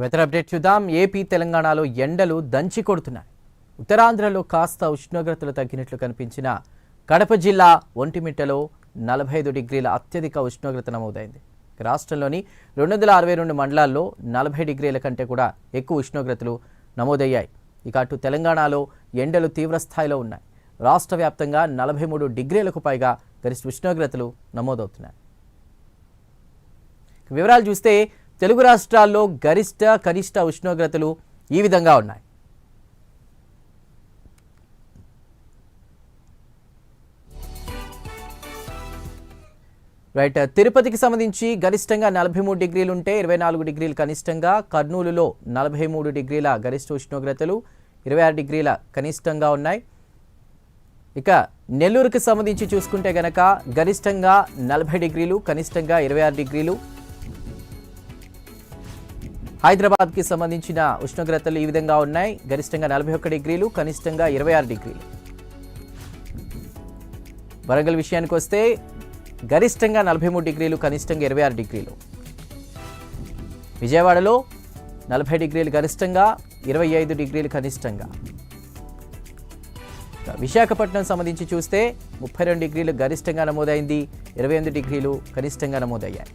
Weather update చూద్దాం. AP తెలంగాణలో ఎండలు దంచి కొడుతున్నాయి. ఉత్తరాంధ్రలో కాస్త ఉష్ణోగ్రతలు తగ్గినట్లు కనిపించిన కడప జిల్లా ఒంటిమిట్టలో 45 డిగ్రీల అత్యధిక ఉష్ణోగ్రత నమోదైంది. రాష్ట్రంలోని 262 మండలాల్లో 40 డిగ్రీల కంటే కూడా ఎక్కువ ఉష్ణోగ్రతలు నమోదయ్యాయి. ఇక అటు తెలంగాణలో ఎండలు తీవ్రస్థాయిలో ఉన్నాయి. రాష్ట్ర వ్యాప్తంగా 43 డిగ్రీలకు పైగా గరిష్ట ఉష్ణోగ్రతలు నమోదవుతున్నాయి. వివరాలు చూస్తే తెలుగు రాష్ట్రాల్లో గరిష్ట కనిష్ట ఉష్ణోగ్రతలు ఈ విధంగా ఉన్నాయి. తిరుపతికి సంబంధించి గరిష్టంగా 43 డిగ్రీలు ఉంటే 24 డిగ్రీలు కనిష్టంగా, కర్నూలులో 43 డిగ్రీల గరిష్ట ఉష్ణోగ్రతలు 26 డిగ్రీల కనిష్టంగా ఉన్నాయి. ఇక నెల్లూరుకి సంబంధించి చూసుకుంటే గనక గరిష్టంగా 40 డిగ్రీలు, కనిష్టంగా 26 డిగ్రీలు. హైదరాబాద్కి సంబంధించిన ఉష్ణోగ్రతలు ఈ విధంగా ఉన్నాయి. గరిష్టంగా 41 డిగ్రీలు, కనిష్టంగా 26 డిగ్రీలు. వరంగల్ విషయానికి వస్తే గరిష్టంగా 43 డిగ్రీలు, కనిష్టంగా 26 డిగ్రీలు. విజయవాడలో 40 డిగ్రీలు గరిష్టంగా, 25 డిగ్రీలు కనిష్టంగా. విశాఖపట్నం సంబంధించి చూస్తే 32 డిగ్రీలు గరిష్టంగా నమోదైంది, 28 డిగ్రీలు కనిష్టంగా నమోదయ్యాయి.